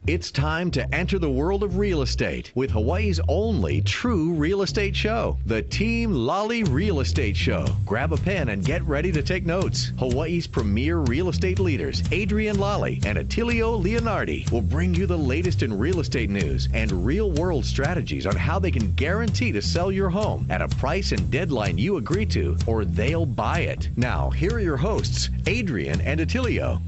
It's time to enter the world of real estate with Hawaii's only true real estate show, the Team Lally Real Estate Show. Grab a pen and get ready to take notes. Hawaii's premier real estate leaders, ADRIENNE Lally and ATTILIO Leonardi, will bring you the latest in real estate news and real-world strategies on how they can guarantee to sell your home at a price and deadline you agree to, or they'll buy it. Now, here are your hosts, ADRIENNE and ATTILIO.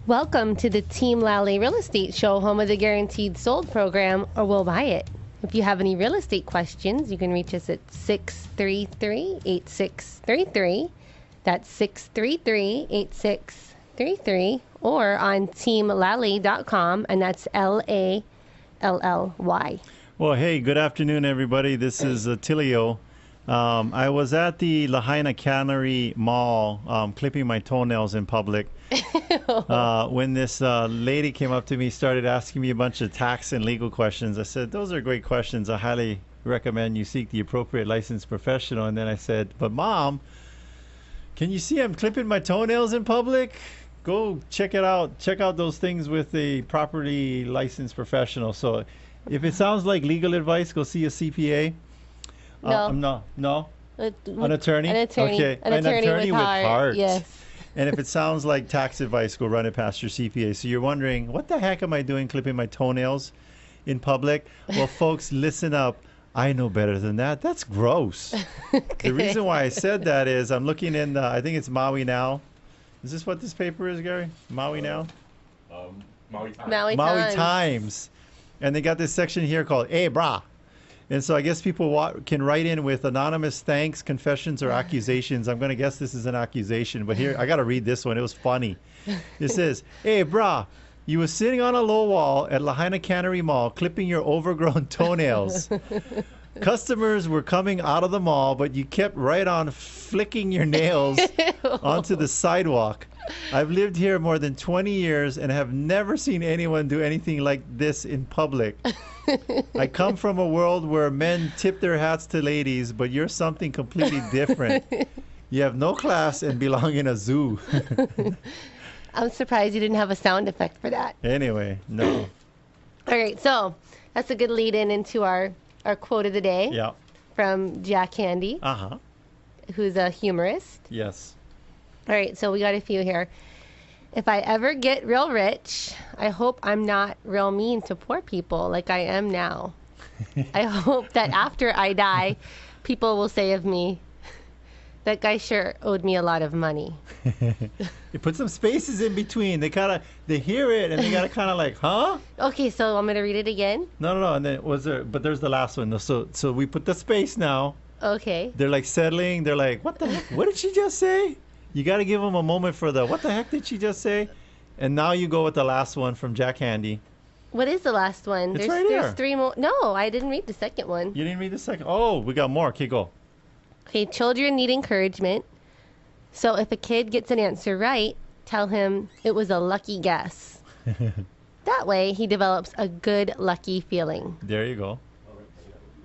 Welcome to the Team Lally Real Estate Show, home of the Guaranteed Sold program, or we'll buy it. If you have any real estate questions, you can reach us at 633-8633. That's 633-8633, or on teamlally.com, and that's Lally. Well, hey, good afternoon, everybody. This is ATTILIO. I was at the Lahaina Cannery Mall clipping my toenails in public when this lady came up to me, started asking me a bunch of tax and legal questions. I said, those are great questions. I highly recommend you seek the appropriate licensed professional. And then I said, but Mom, can you see I'm clipping my toenails in public? Go check it out. Check out those things with a properly licensed professional. So if it sounds like legal advice, go see a CPA. No. An attorney? An attorney. Okay. An attorney with heart. Yes. And if it sounds like tax advice, go run it past your CPA. So you're wondering, what the heck am I doing clipping my toenails in public? Well, folks, listen up. I know better than that. That's gross. The reason why I said that is I'm looking in, I think it's Maui Now. Is this what this paper is, Gary? Maui Now? Maui Times. Maui Times. And they got this section here called Hey Brah. And so I guess people can write in with anonymous thanks, confessions, or accusations. I'm going to guess this is an accusation, but here, I got to read this one. It was funny. It says, hey, brah, you were sitting on a low wall at Lahaina Cannery Mall clipping your overgrown toenails. Customers were coming out of the mall, but you kept right on flicking your nails onto the sidewalk. I've lived here more than 20 years and have never seen anyone do anything like this in public. I come from a world where men tip their hats to ladies, but you're something completely different. You have no class and belong in a zoo. I'm surprised you didn't have a sound effect for that. Anyway, no. All right, so that's a good lead-in into our quote of the day. Yeah. From Jack Handy, who's a humorist. Yes. All right, so we got a few here. If I ever get real rich, I hope I'm not real mean to poor people like I am now. I hope that after I die, people will say of me, that guy sure owed me a lot of money. You put some spaces in between. They hear it and they gotta kind of like, huh? Okay, so I'm gonna read it again. No. And then but there's the last one. So we put the space now. Okay. They're like settling. They're like, what the heck? What did she just say? You got to give them a moment for what the heck did she just say? And now you go with the last one from Jack Handy. What is the last one? It's right here. There's three more. No, I didn't read the second one. You didn't read the second? Oh, we got more. Okay, go. Okay, children need encouragement. So if a kid gets an answer right, tell him it was a lucky guess. That way he develops a good, lucky feeling. There you go.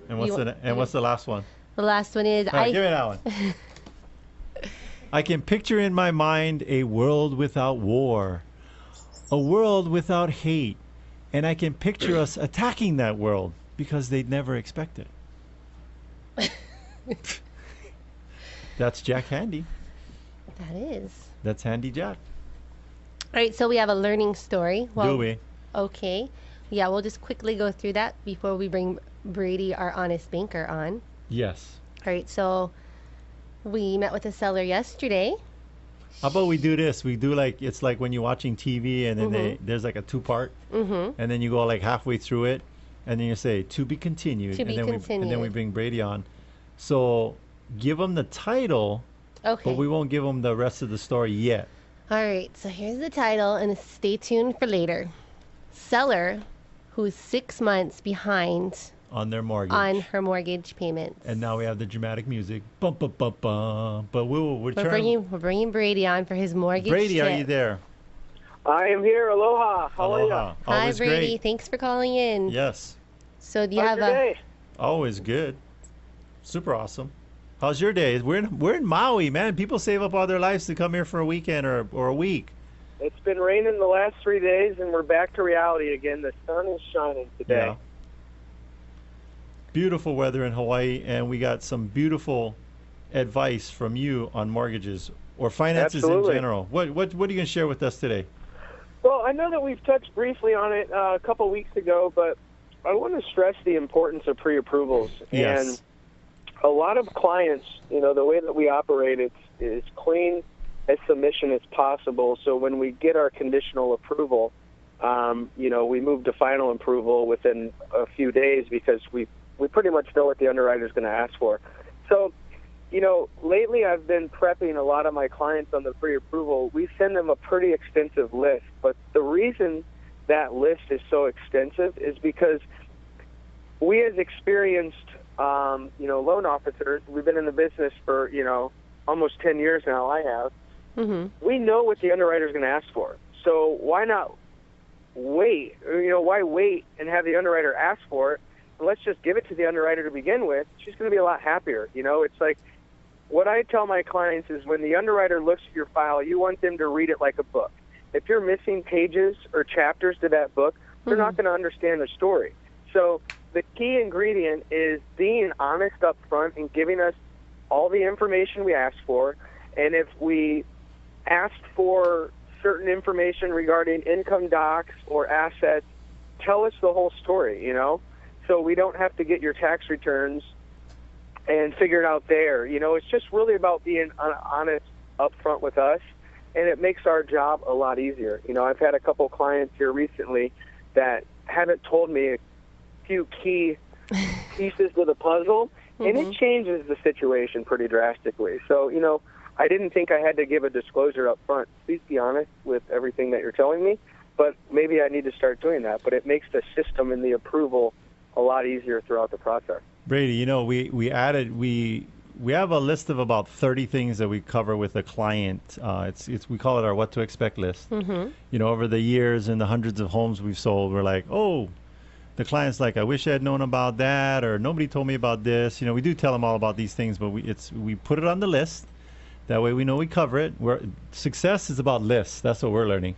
And what's the last one? The last one is... All right, give me that one. I can picture in my mind a world without war, a world without hate, and I can picture us attacking that world because they'd never expect it. That's Jack Handy. That is. That's Handy Jack. All right, so we have a learning story. Do we? Okay. Yeah, we'll just quickly go through that before we bring Brady, our honest banker, on. Yes. All right, so... we met with a seller yesterday. How about we do this? We do it's like when you're watching TV and then there's like a two-part, and then you go like halfway through it, and then you say, to be continued. And then we bring Brady on. So give them the title, but we won't give them the rest of the story yet. All right, so here's the title, and stay tuned for later. Seller who's 6 months behind on their mortgage. On her mortgage payments. And now we have the dramatic music. Bum, bum, bum, bum. But we're bringing Brady on for his mortgage Brady, tip. Are you there? I am here. Aloha. How are you? Hi, Brady. Great. Thanks for calling in. Yes. So do you How's have your day? Always good. Super awesome. How's your day? We're in Maui, man. People save up all their lives to come here for a weekend or a week. It's been raining the last 3 days, and we're back to reality again. The sun is shining today. Yeah. Beautiful weather in Hawaii, and we got some beautiful advice from you on mortgages or finances Absolutely. in general. What are you going to share with us today? Well, I know that we've touched briefly on it a couple weeks ago, but I want to stress the importance of pre-approvals. Yes. And a lot of clients, the way that we operate is clean as submission as possible. So when we get our conditional approval, we move to final approval within a few days because we pretty much know what the underwriter is going to ask for. So, lately I've been prepping a lot of my clients on the pre-approval. We send them a pretty extensive list, but the reason that list is so extensive is because we as experienced, loan officers, we've been in the business for, almost 10 years now, I have. Mm-hmm. We know what the underwriter is going to ask for. So why not wait? Why wait and have the underwriter ask for it? Let's just give it to the underwriter to begin with. She's going to be a lot happier. It's like what I tell my clients is when the underwriter looks at your file, you want them to read it like a book. If you're missing pages or chapters to that book, they're not going to understand the story. So the key ingredient is being honest up front and giving us all the information we asked for. And if we asked for certain information regarding income docs or assets, tell us the whole story, so we don't have to get your tax returns and figure it out there. It's just really about being honest up front with us, and it makes our job a lot easier. I've had a couple clients here recently that haven't told me a few key pieces to the puzzle, and it changes the situation pretty drastically. So, I didn't think I had to give a disclosure up front. Please be honest with everything that you're telling me, but maybe I need to start doing that. But it makes the system and the approval a lot easier throughout the process. Brady, we have a list of about 30 things that we cover with a client. We call it our what to expect list. Mm-hmm. Over the years and the hundreds of homes we've sold, we're like, oh, the client's like, I wish I had known about that, or nobody told me about this. We do tell them all about these things, but we put it on the list. That way we know we cover it. Success is about lists. That's what we're learning.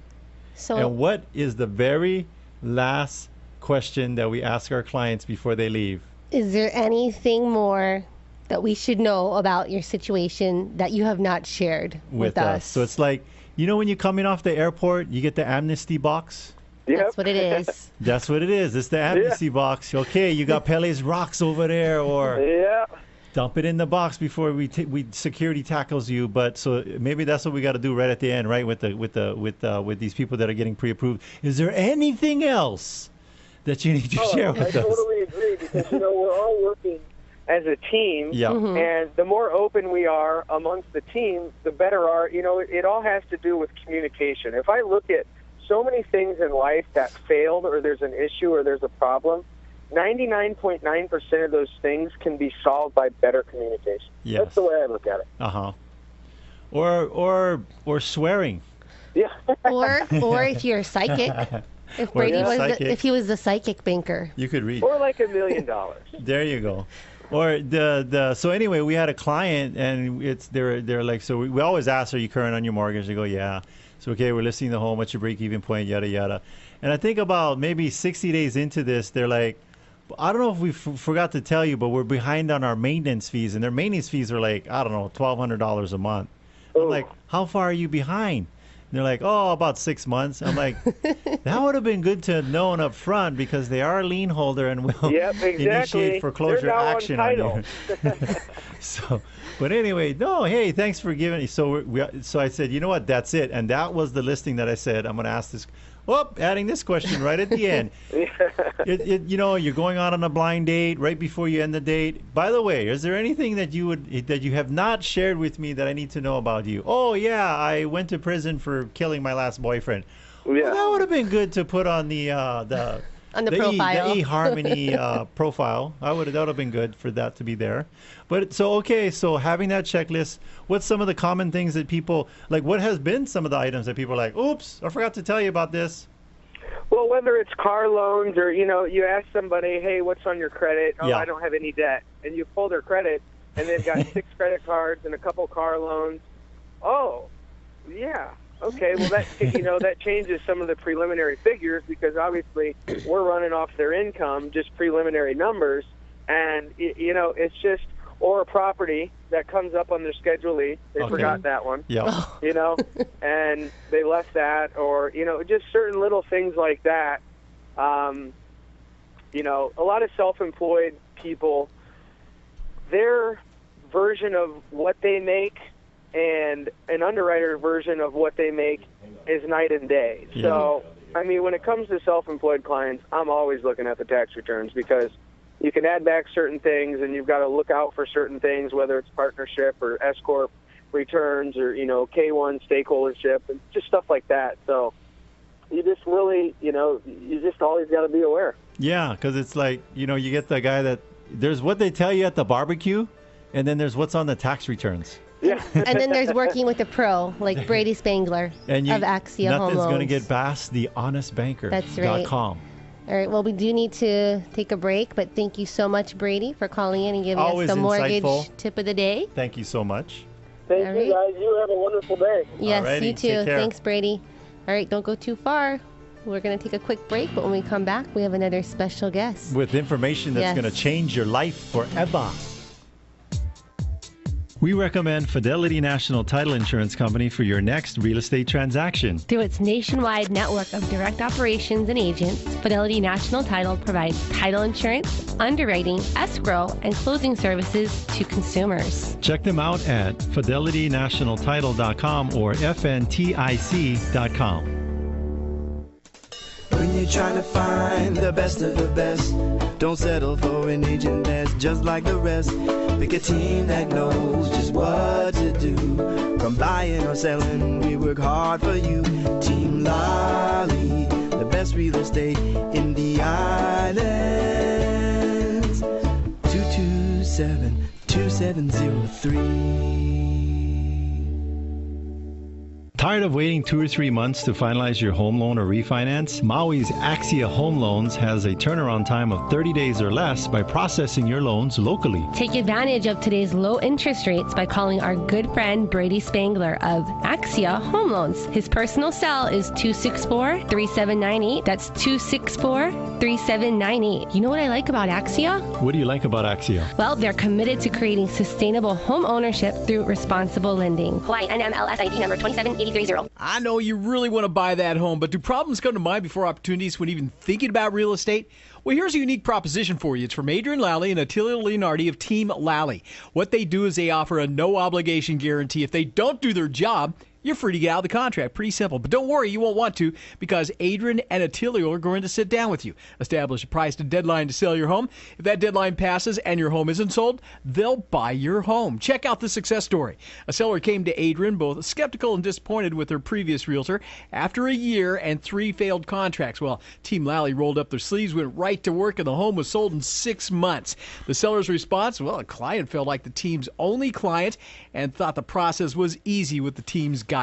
And what is the very last question that we ask our clients before they leave? Is there anything more that we should know about your situation that you have not shared with us? So it's like, when you're coming off the airport, you get the amnesty box. Yep. That's what it is. That's what it is. It's the amnesty box. Okay, you got Pele's rocks over there, or dump it in the box before we security tackles you. But so maybe that's what we got to do right at the end, right? With these people that are getting pre-approved. Is there anything else that you need to share with us? I totally agree because we're all working as a team, and the more open we are amongst the team, the better our. It all has to do with communication. If I look at so many things in life that failed, or there's an issue, or there's a problem, 99.9% of those things can be solved by better communication. Yes. That's the way I look at it. Or swearing. Yeah. or if you're psychic. If Brady if he was the psychic banker, you could read. Or like $1 million. There you go. Or so anyway, we had a client, and they're like, so we always ask, are you current on your mortgage? They go, yeah. So okay, we're listing the home. What's your break-even point? Yada yada. And I think about maybe 60 days into this, they're like, I don't know if we forgot to tell you, but we're behind on our maintenance fees, and their maintenance fees are like, I don't know, $1,200 a month. I'm like, how far are you behind? And they're like, oh, about 6 months. I'm like, that would have been good to have known up front because they are a lien holder and will initiate foreclosure action on you. So, but anyway, no, hey, thanks for giving. So I said, you know what, that's it. And that was the listing that I said, I'm going to ask this. Adding this question right at the end. You're going out on a blind date right before you end the date. By the way, is there anything that you have not shared with me that I need to know about you? Oh yeah, I went to prison for killing my last boyfriend. Yeah. Well, that would have been good to put on the profile. The eHarmony profile. That would have been good for that to be there. But so having that checklist, what's some of the common things that people like? What has been some of the items that people are like, oops, I forgot to tell you about this? Well, whether it's car loans or you ask somebody, hey, what's on your credit? Oh, I don't have any debt, and you pull their credit, and they've got 6 credit cards and a couple car loans. Oh, yeah. okay, well that changes some of the preliminary figures because obviously we're running off their income, just preliminary numbers, and it's just or a property that comes up on their Schedule E. They forgot that one. Yeah. And they left that, or just certain little things like that. A lot of self-employed people, their version of what they make and an underwriter version of what they make is night and day. Yeah. So, I mean, when it comes to self-employed clients, I'm always looking at the tax returns because you can add back certain things and you've got to look out for certain things, whether it's partnership or S-Corp returns or, K1 stakeholdership and just stuff like that. So you just really, you just always got to be aware. Yeah, because it's like, you get the guy that there's what they tell you at the barbecue, and then there's what's on the tax returns. Yeah. And then there's working with a pro like Brady Spangler of Axia Home Nothing's Loans. going to get past thehonestbanker.com. That's right. All right, well, we do need to take a break, but thank you so much, Brady, for calling in and giving Always us the mortgage insightful. tip of the day. Thank you so much. Thank All you, guys. You have a wonderful day. Yes, Alrighty, you too. take care. Thanks, Brady. All right, don't go too far. We're going to take a quick break, but when we come back, we have another special guest. With information that's Yes. going to change your life forever. We recommend Fidelity National Title Insurance Company for your next real estate transaction. Through its nationwide network of direct operations and agents, Fidelity National Title provides title insurance, underwriting, escrow, and closing services to consumers. Check them out at fidelitynationaltitle.com or fntic.com. When you're trying to find the best of the best, don't settle for an agent that's just like the rest. Pick a team that knows just what to do. From buying or selling, we work hard for you. Team Lally, the best real estate in the islands. 227-2703. Tired of waiting 2 or 3 months to finalize your home loan or refinance? Maui's Axia Home Loans has a turnaround time of 30 days or less by processing your loans locally. Take advantage of today's low interest rates by calling our good friend Brady Spangler of Axia Home Loans. His personal cell is 264-3798. That's 264-3798. You know what I like about Axia? What do you like about Axia? Well, they're committed to creating sustainable home ownership through responsible lending. Hawaii NMLS ID number 27830. I know you really want to buy that home, but do problems come to mind before opportunities when even thinking about real estate? Well, here's a unique proposition for you. It's from Adrienne Lally and ATTILIO Leonardi of Team Lally. What they do is they offer a no-obligation guarantee. If they don't do their job, you're free to get out of the contract. Pretty simple. But don't worry, you won't want to, because Adrienne and ATTILIO are going to sit down with you, establish a price and deadline to sell your home. If that deadline passes and your home isn't sold, they'll buy your home. Check out the success story. A seller came to Adrienne both skeptical and disappointed with her previous realtor after a year and 3 failed contracts. Well, Team Lally rolled up their sleeves, went right to work, and the home was sold in 6 months. The seller's response, well, a client felt like the team's only client and thought the process was easy with the team's guidance.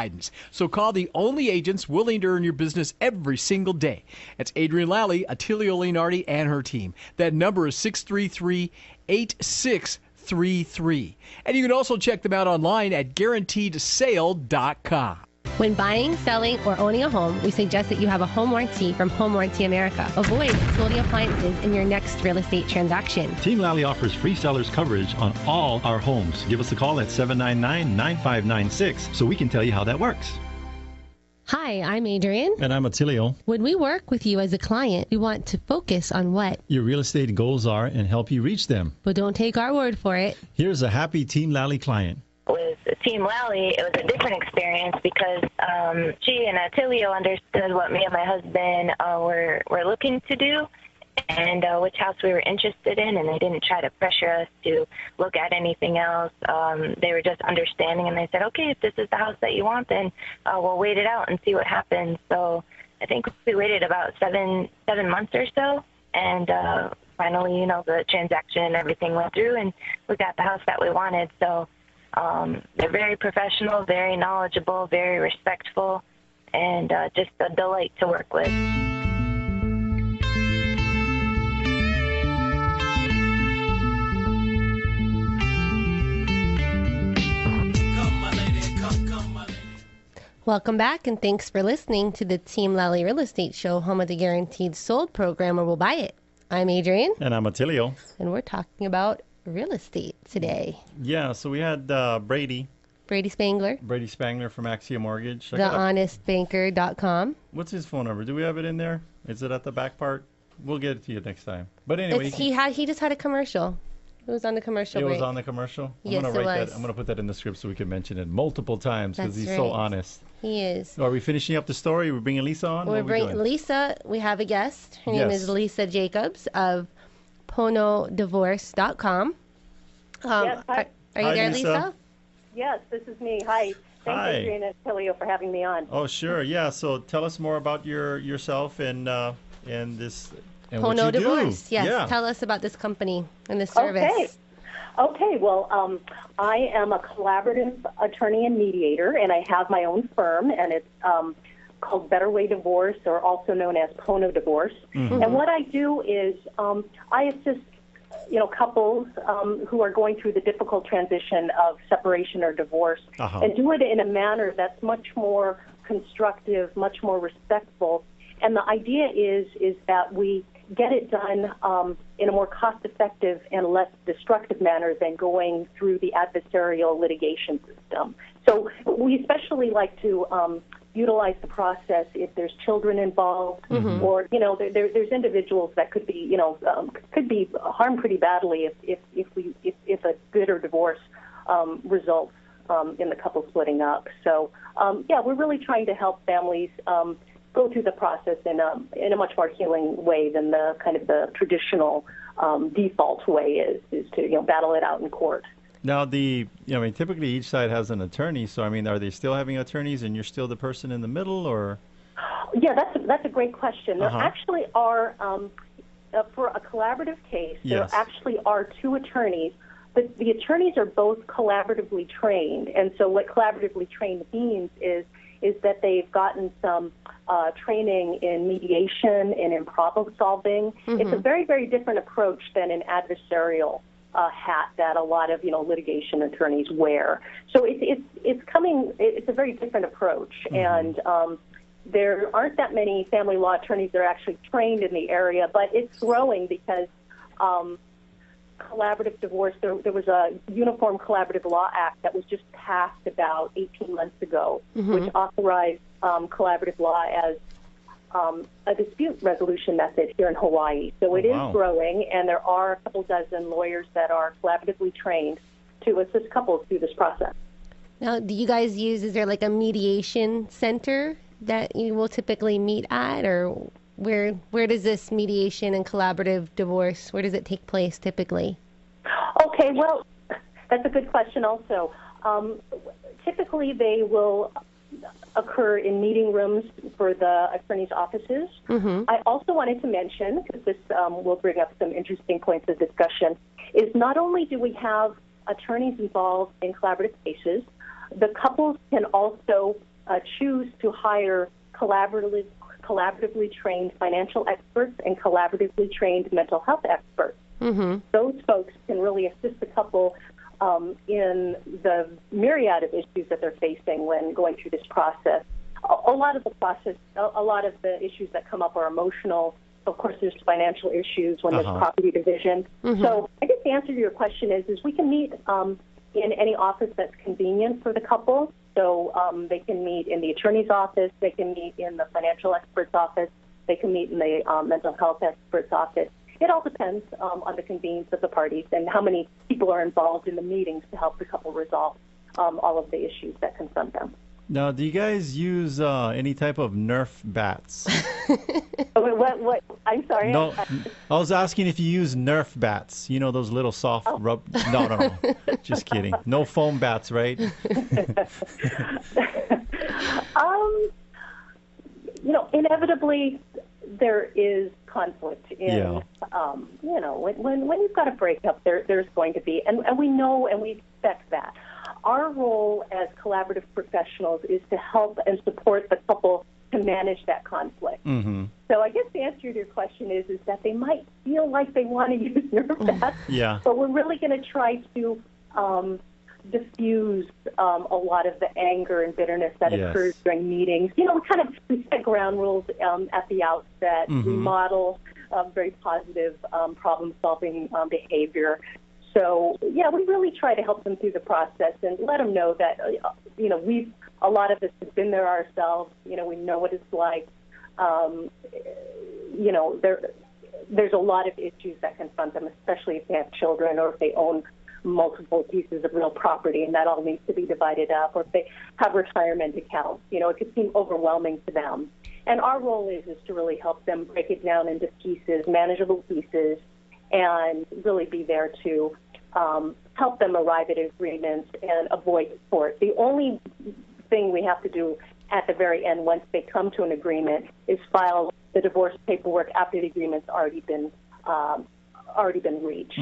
So call the only agents willing to earn your business every single day. It's Adrienne Lally, ATTILIO Leonardi, and her team. That number is 633-8633. And you can also check them out online at guaranteedsale.com. When buying, selling, or owning a home, we suggest that you have a home warranty from Home Warranty America. Avoid faulty appliances in your next real estate transaction. Team Lally offers free seller's coverage on all our homes. Give us a call at 799-9596 so we can tell you how that works. Hi, I'm Adrienne. And I'm ATTILIO. When we work with you as a client, we want to focus on what? Your real estate goals are and help you reach them. But don't take our word for it. Here's a happy Team Lally client. With Team Lally, it was a different experience because she and ATTILIO understood what me and my husband were looking to do and which house we were interested in, and they didn't try to pressure us to look at anything else. They were just understanding, and they said, okay, if this is the house that you want, then we'll wait it out and see what happens. So I think we waited about seven months or so, and finally, the transaction and everything went through, and we got the house that we wanted. So they're very professional, very knowledgeable, very respectful, and just a delight to work with. Welcome back, and thanks for listening to the Team Lally Real Estate Show, home of the Guaranteed Sold program, where we'll buy it. I'm Adrienne. And I'm Attilio. And we're talking about real estate today. Yeah, so we had Brady Spangler. Brady Spangler from Axia Mortgage. TheHonestBanker.com. What's his phone number? Do we have it in there? Is it at the back part? We'll get it to you next time. But anyway. He just had a commercial. It was on the commercial break. It was on the commercial? Yes, I'm going to put that in the script so we can mention it multiple times because he's so honest. He is. So are we finishing up the story? We're bringing Lisa on? We're bringing Lisa. We have a guest. Her name is Lisa Jacobs of PonoDivorce.com. Yes, hi. Are you there, Lisa? Yes, this is me. Hi. Thanks, Adrienne and Attilio, for having me on. Oh, sure. Yeah. So tell us more about yourself and this and Pono what you Divorce. do. Yes. Yeah. Tell us about this company and this service. Okay. Well, I am a collaborative attorney and mediator, and I have my own firm, and it's called Better Way Divorce, or also known as Pono Divorce. Mm-hmm. And what I do is I assist couples who are going through the difficult transition of separation or divorce, and do it in a manner that's much more constructive, much more respectful. And the idea is that we get it done in a more cost-effective and less destructive manner than going through the adversarial litigation system. So we especially like to utilize the process if there's children involved, or there's individuals that could be harmed pretty badly if a bitter divorce results in the couple splitting up. So we're really trying to help families go through the process in a much more healing way than the kind of the traditional default way is to battle it out in court. Now, typically each side has an attorney. So, are they still having attorneys, and you're still the person in the middle, or? Yeah, that's a great question. There actually are, for a collaborative case, there actually are two attorneys. But the attorneys are both collaboratively trained, and so what collaboratively trained means is that they've gotten some training in mediation and in problem solving. It's a very, very different approach than an adversarial hat that a lot of litigation attorneys wear. So it's a very different approach, and there aren't that many family law attorneys that are actually trained in the area, but it's growing because collaborative divorce, there was a Uniform Collaborative Law Act that was just passed about 18 months ago, which authorized collaborative law as a dispute resolution method here in Hawaii. So it is growing, and there are a couple dozen lawyers that are collaboratively trained to assist couples through this process. Now, do you guys is there like a mediation center that you will typically meet at, or where does this mediation and collaborative divorce, where does it take place typically? Okay, well, that's a good question also. Typically, they will occur in meeting rooms for the attorney's offices. I also wanted to mention, because this will bring up some interesting points of discussion, is not only do we have attorneys involved in collaborative cases, the couples can also choose to hire collaboratively trained financial experts and collaboratively trained mental health experts. Those folks can really assist the couple in the myriad of issues that they're facing when going through this process. A lot of the issues that come up are emotional. Of course, there's financial issues when there's property division. So I guess the answer to your question is we can meet in any office that's convenient for the couple. So they can meet in the attorney's office, they can meet in the financial expert's office, they can meet in the mental health expert's office. It all depends on the convenience of the parties and how many people are involved in the meetings to help the couple resolve all of the issues that confront them. Now, do you guys use any type of Nerf bats? What? I'm sorry. No, I was asking if you use Nerf bats. You know, those little soft rub. No. Just kidding. No foam bats, right? Inevitably, there is conflict in, when you've got a breakup, there's going to be, and we know and we expect that. Our role as collaborative professionals is to help and support the couple to manage that conflict. So I guess the answer to your question is that they might feel like they want to use Nerf bats, but we're really going to try to diffuse a lot of the anger and bitterness that occurs during meetings. You know, we set ground rules at the outset. We model very positive problem-solving behavior. So, yeah, we really try to help them through the process and let them know that, you know, a lot of us have been there ourselves. You know, we know what it's like. You know, there's a lot of issues that confront them, especially if they have children or if they own multiple pieces of real property, and that all needs to be divided up, or if they have retirement accounts. You know, it could seem overwhelming to them. And our role is to really help them break it down into pieces, manageable pieces, and really be there to help them arrive at agreements and avoid court. The only thing we have to do at the very end, once they come to an agreement, is file the divorce paperwork after the agreement's already been reached.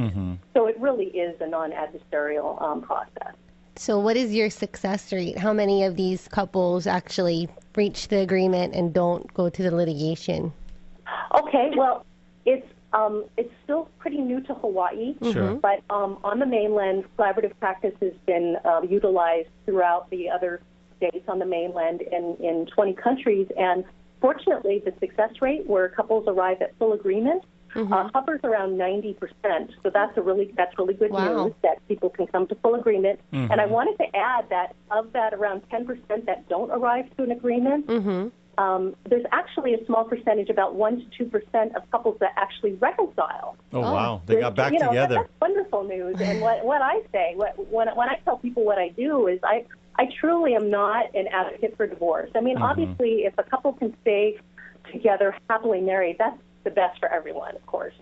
So it really is a non-adversarial process. So what is your success rate? How many of these couples actually reach the agreement and don't go to the litigation? Okay, well, it's still pretty new to Hawaii, but on the mainland, collaborative practice has been utilized throughout the other states on the mainland in 20 countries, and fortunately, the success rate where couples arrive at full agreement hovers around 90%. So that's really good news that people can come to full agreement. And I wanted to add that of that around 10% that don't arrive to an agreement, there's actually a small percentage, about 1 to 2% of couples that actually reconcile. Oh, wow. They got back together. That's wonderful news. And what I say, when I tell people what I do is I truly am not an advocate for divorce. I mean, obviously, if a couple can stay together happily married, that's the best for everyone, of course.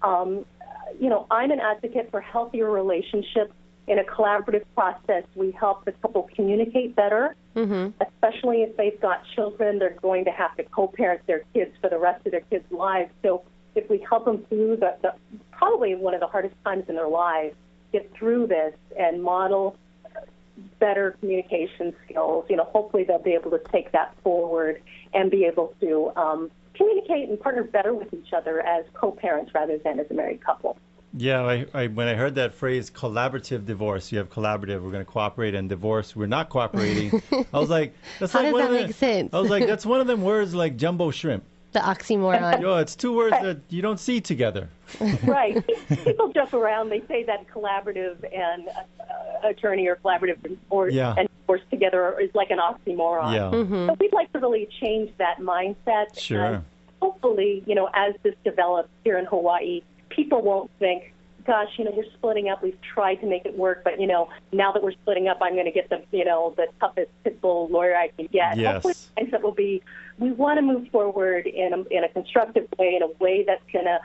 You know, I'm an advocate for healthier relationships. In a collaborative process, we help the couple communicate better, especially if they've got children. They're going to have to co-parent their kids for the rest of their kids' lives. So if we help them through the probably one of the hardest times in their lives, get through this and model better communication skills, you know, hopefully they'll be able to take that forward and be able to communicate and partner better with each other as co-parents rather than as a married couple. Yeah, when I heard that phrase, collaborative divorce, you have collaborative, we're going to cooperate, and divorce, we're not cooperating. I was like, that's How like does one that of the, make sense? I was like, that's one of them words like jumbo shrimp. The oxymoron. Yo, it's two words that you don't see together. Right. People joke around. They say that collaborative and attorney or collaborative and divorce together is like an oxymoron. Yeah. So we'd like to really change that mindset. Sure. And hopefully, you know, as this develops here in Hawaii, people won't think, gosh, you know, we're splitting up. We've tried to make it work, but, you know, now that we're splitting up, I'm going to get the, you know, the toughest pit bull lawyer I can get. Yes. Hopefully the mindset will be, we want to move forward in a constructive way, in a way that's going to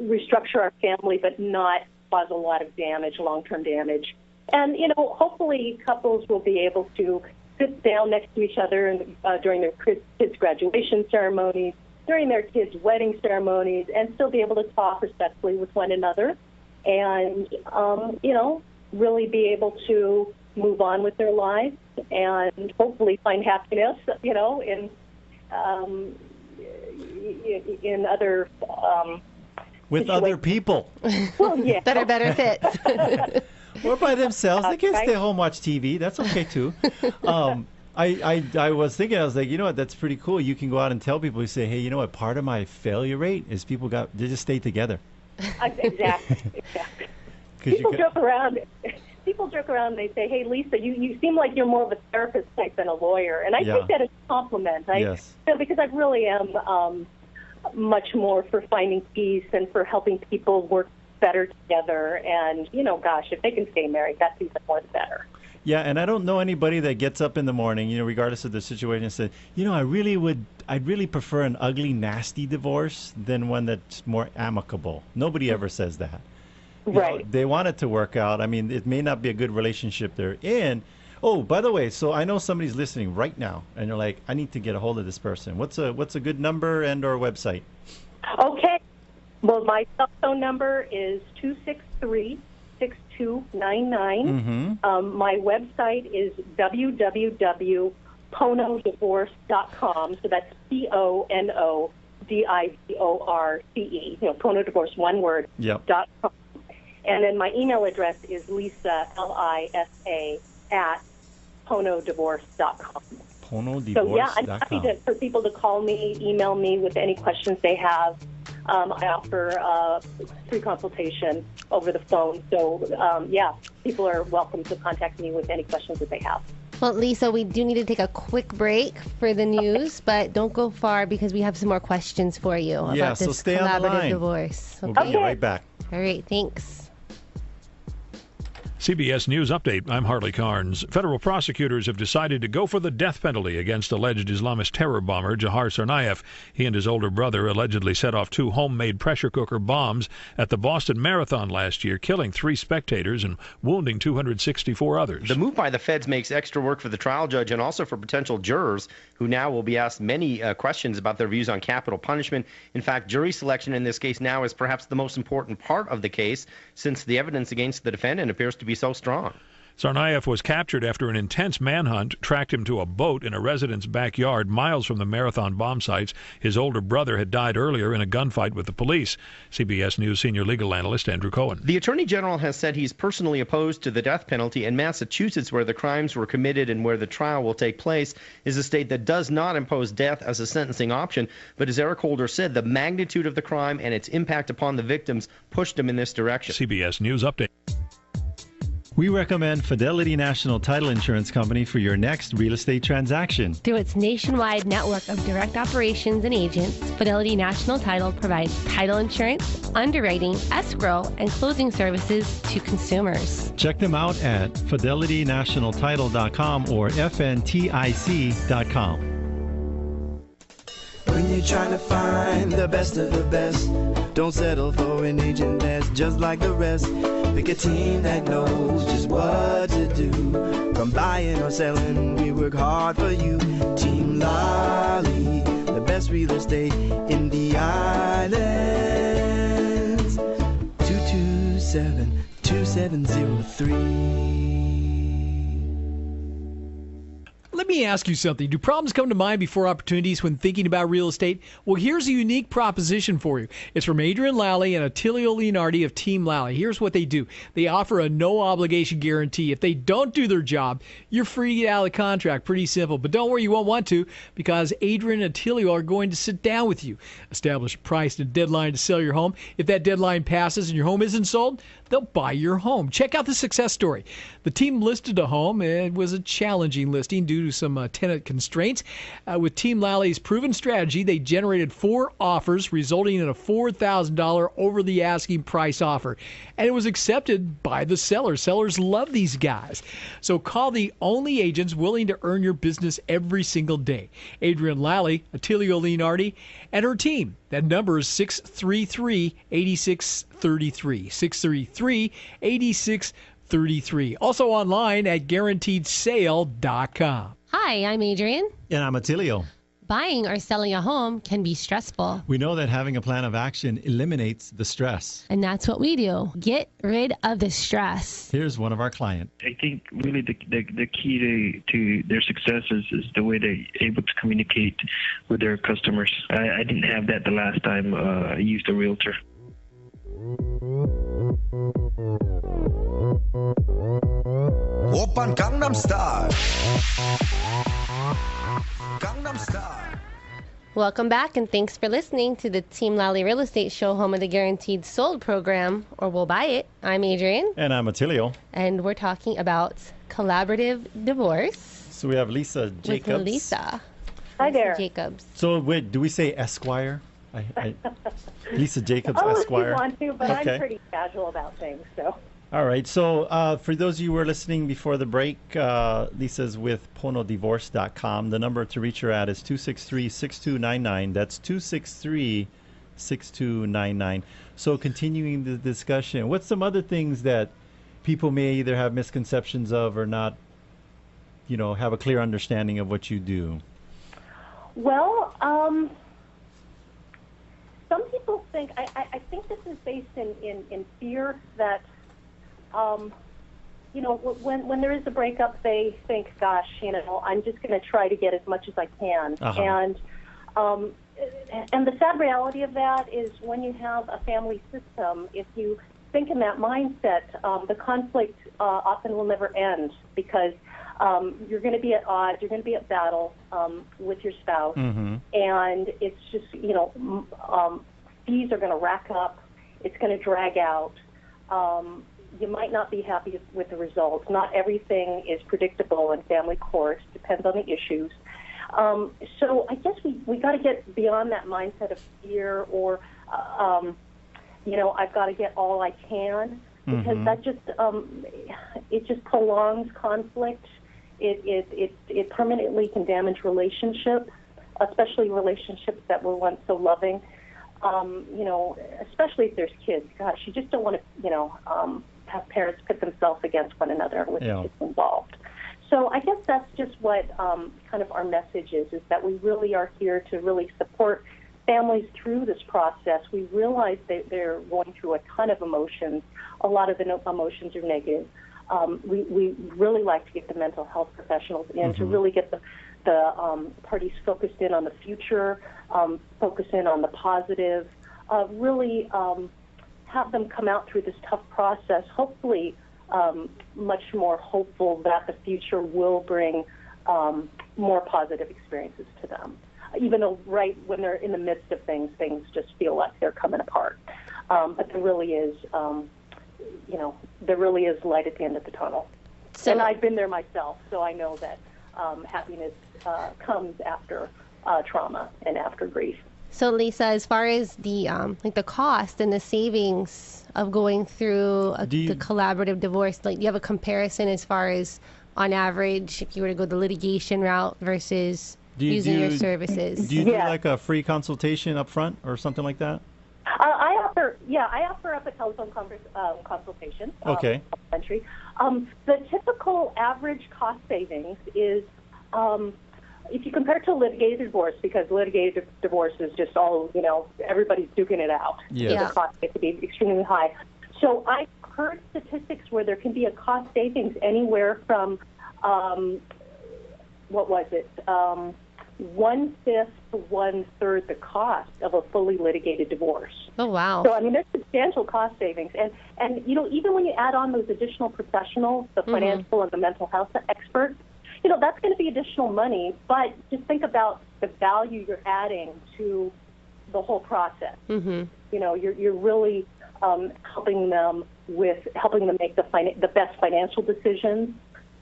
restructure our family, but not cause a lot of damage, long-term damage. And, you know, hopefully couples will be able to sit down next to each other and, during their kids' graduation ceremonies, during their kids' wedding ceremonies, and still be able to talk respectfully with one another and, you know, really be able to move on with their lives and hopefully find happiness, you know, in other with other people. Well, yeah. That are better fits. Or by themselves. They can stay home and watch TV. That's okay, too. I was thinking, I was like, you know what, that's pretty cool. You can go out and tell people, you say, hey, you know what, part of my failure rate is they just stay together. Exactly. People joke around. They say, hey, Lisa, you seem like you're more of a therapist type than a lawyer. And I think that is a compliment. Yes. Because I really am much more for finding peace and for helping people work better together. And, you know, gosh, if they can stay married, that's even more the better. Yeah, and I don't know anybody that gets up in the morning, you know, regardless of the situation, and says, you know, I'd really prefer an ugly, nasty divorce than one that's more amicable. Nobody ever says that. Right. You know, they want it to work out. I mean, it may not be a good relationship they're in. Oh, by the way, so I know somebody's listening right now, and they're like, I need to get a hold of this person. What's a good number and or website? Okay. Well, my cell phone number is 263-6299. My website is www.ponodivorce.com. So that's PONODIVORCE. You know, Pono Divorce, one word. Yep. .com. And then my email address is Lisa, Lisa, at ponodivorce.com. ponodivorce.com. So, yeah, I'm happy for people to call me, email me with any questions they have. I offer free consultation over the phone. So, people are welcome to contact me with any questions that they have. Well, Lisa, we do need to take a quick break for the news, but don't go far because we have some more questions for you about this stay on the collaborative line. divorce. We'll be right back. All right, thanks. CBS News Update. I'm Harley Carnes. Federal prosecutors have decided to go for the death penalty against alleged Islamist terror bomber Jahar Tsarnaev. He and his older brother allegedly set off 2 homemade pressure cooker bombs at the Boston Marathon last year, killing 3 spectators and wounding 264 others. The move by the feds makes extra work for the trial judge and also for potential jurors who now will be asked many questions about their views on capital punishment. In fact, jury selection in this case now is perhaps the most important part of the case, since the evidence against the defendant appears to be so strong. Tsarnaev was captured after an intense manhunt tracked him to a boat in a resident's backyard miles from the marathon bomb sites. His older brother had died earlier in a gunfight with the police. CBS News senior legal analyst Andrew Cohen. The Attorney General has said he's personally opposed to the death penalty, and Massachusetts, where the crimes were committed and where the trial will take place, is a state that does not impose death as a sentencing option. But as Eric Holder said, the magnitude of the crime and its impact upon the victims pushed him in this direction. CBS News Update. We recommend Fidelity National Title Insurance Company for your next real estate transaction. Through its nationwide network of direct operations and agents, Fidelity National Title provides title insurance, underwriting, escrow, and closing services to consumers. Check them out at fidelitynationaltitle.com or fntic.com. When you're trying to find the best of the best, don't settle for an agent that's just like the rest. Pick a team that knows just what to do. From buying or selling, we work hard for you. Team Lally, the best real estate in the islands. 227-2703. Let me ask you something. Do problems come to mind before opportunities when thinking about real estate? Well, here's a unique proposition for you. It's from Adrienne Lally and Attilio Leonardi of Team Lally. Here's what they do. They offer a no-obligation guarantee. If they don't do their job, you're free to get out of the contract. Pretty simple. But don't worry, you won't want to, because Adrienne and Attilio are going to sit down with you, establish a price and a deadline to sell your home. If that deadline passes and your home isn't sold, they'll buy your home. Check out the success story. The team listed a home. It was a challenging listing due to some tenant constraints. With Team Lally's proven strategy, they generated 4 offers, resulting in a $4,000 over the asking price offer. And it was accepted by the seller. Sellers love these guys. So call the only agents willing to earn your business every single day. Adrienne Lally, Attilio Leonardi, and her team. That number is 633-8633. 633-8633. Also online at guaranteedsale.com. Hi, I'm Adrienne. And I'm Attilio. Buying or selling a home can be stressful. We know that having a plan of action eliminates the stress. And that's what we do. Get rid of the stress. Here's one of our clients. I think really the key to their success is the way they're able to communicate with their customers. I didn't have that the last time I used a realtor. Oppan Gangnam Style. Gangnam Style. Welcome back, and thanks for listening to the Team Lally Real Estate Show, home of the Guaranteed Sold program, or We'll Buy It. I'm Adrienne. And I'm Attilio. And we're talking about collaborative divorce. So we have Lisa Jacobs. With Lisa. Hi there. Jacobs. So wait, do we say Esquire? Lisa Jacobs, If Esquire. you want to, but Okay. I'm pretty casual about things, so. All right. So for those of you who were listening before the break, Lisa's with ponodivorce.com. The number to reach her at is 263-6299. That's 263-6299. So continuing the discussion, what's some other things that people may either have misconceptions of or not, have a clear understanding of what you do? Well, some people think, I think this is based in fear that, when there is a breakup, they think, gosh, I'm just going to try to get as much as I can. Uh-huh. And the sad reality of that is when you have a family system, if you think in that mindset, the conflict often will never end because you're going to be at odds, you're going to be at battle with your spouse, and it's just, fees are going to rack up, it's going to drag out. You might not be happy with the results. Not everything is predictable in family court, depends on the issues. So I guess we got to get beyond that mindset of fear or, I've got to get all I can, because that just it just prolongs conflict. It permanently can damage relationships, especially relationships that were once so loving. Especially if there's kids. Gosh, you just don't want to, have parents put themselves against one another with kids involved. So I guess that's just what kind of our message is that we really are here to really support families through this process. We realize that they're going through a ton of emotions. A lot of the emotions are negative. We really like to get the mental health professionals in to really get the parties focused in on the future, focus in on the positive, really have them come out through this tough process, hopefully much more hopeful that the future will bring more positive experiences to them. Even though right when they're in the midst of things just feel like they're coming apart. But there really is, there really is light at the end of the tunnel. So, and I've been there myself, so I know that happiness comes after trauma and after grief. So Lisa, as far as the the cost and the savings of going through the collaborative divorce, do you have a comparison as far as on average if you were to go the litigation route versus using your services? Do you do like a free consultation up front or something like that? I offer up a telephone consultation. Okay. The typical average cost savings is, if you compare it to litigated divorce, because litigated divorce is just all, everybody's duking it out. Yeah. The cost gets to be extremely high. So I've heard statistics where there can be a cost savings anywhere from, 1/5 to 1/3 the cost of a fully litigated divorce. Oh, wow. So, there's substantial cost savings. And even when you add on those additional professionals, the financial and the mental health experts, that's going to be additional money. But just think about the value you're adding to the whole process. You're really helping them make the best financial decisions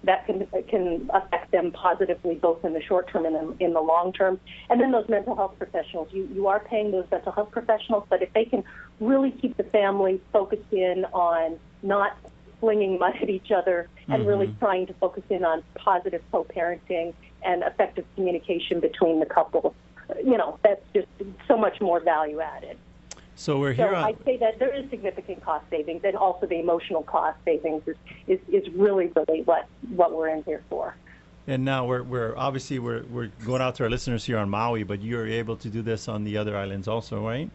that can affect them positively both in the short term and in the long term. And then those mental health professionals, you are paying those mental health professionals, but if they can really keep the family focused in on not flinging mud at each other and really trying to focus in on positive co-parenting and effective communication between the couple, that's just so much more value added. So we're here. So I'd say that there is significant cost savings, and also the emotional cost savings is really what we're in here for. And now we're obviously going out to our listeners here on Maui, but you're able to do this on the other islands also, right?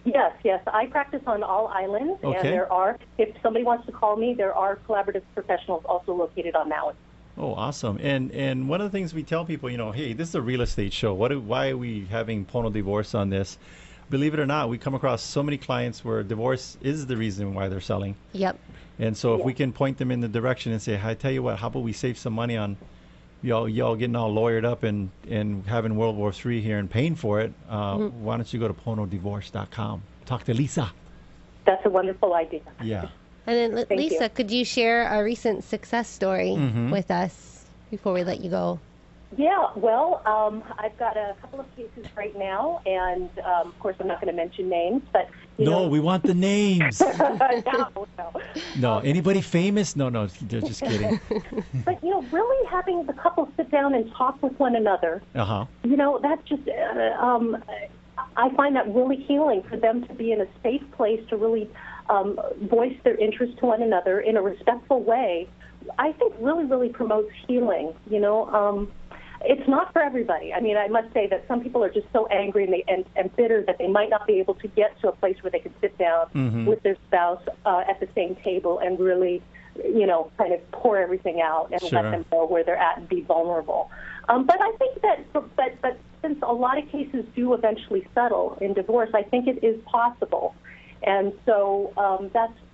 Yes. I practice on all islands, and if somebody wants to call me, there are collaborative professionals also located on Maui. Oh, awesome. And one of the things we tell people, hey, this is a real estate show. Why are we having Pono Divorce on this? Believe it or not, we come across so many clients where divorce is the reason why they're selling. Yep. And so if we can point them in the direction and say, I tell you what, how about we save some money on y'all getting all lawyered up and having World War III here and paying for it, why don't you go to ponodivorce.com. Talk to Lisa. That's a wonderful idea. Yeah. And then Lisa, could you share a recent success story with us before we let you go? Yeah, well, I've got a couple of cases right now, and of course I'm not going to mention names, but... No, we want the names. No. No, anybody famous? No, they're just kidding. But, really having the couple sit down and talk with one another, that's just... I find that really healing for them to be in a safe place to really voice their interest to one another in a respectful way. I think really, really promotes healing, It's not for everybody. I must say that some people are just so angry and bitter that they might not be able to get to a place where they can sit down with their spouse at the same table and really, kind of pour everything out and let them know where they're at and be vulnerable. But I think that, but since a lot of cases do eventually settle in divorce, I think it is possible. And so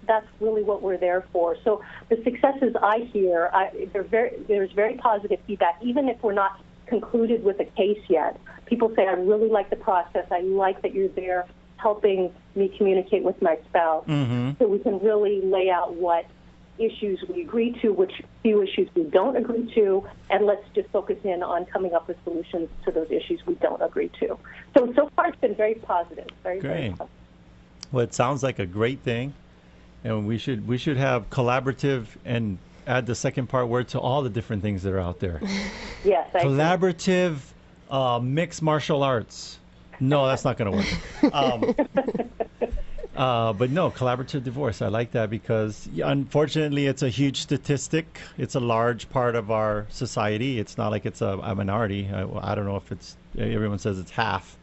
that's really what we're there for. So the successes I hear, there's very positive feedback, even if we're not concluded with a case yet. People say, I really like the process. I like that you're there helping me communicate with my spouse. So we can really lay out what issues we agree to, which few issues we don't agree to, and let's just focus in on coming up with solutions to those issues we don't agree to. So far it's been very positive. Very positive. Well, it sounds like a great thing, and we should have collaborative and add the second part word to all the different things that are out there. Yes, I collaborative mixed martial arts. No, that's not going to work. But no, collaborative divorce. I like that because unfortunately it's a huge statistic. It's a large part of our society. It's not like it's a minority. I don't know if it's, everyone says it's half.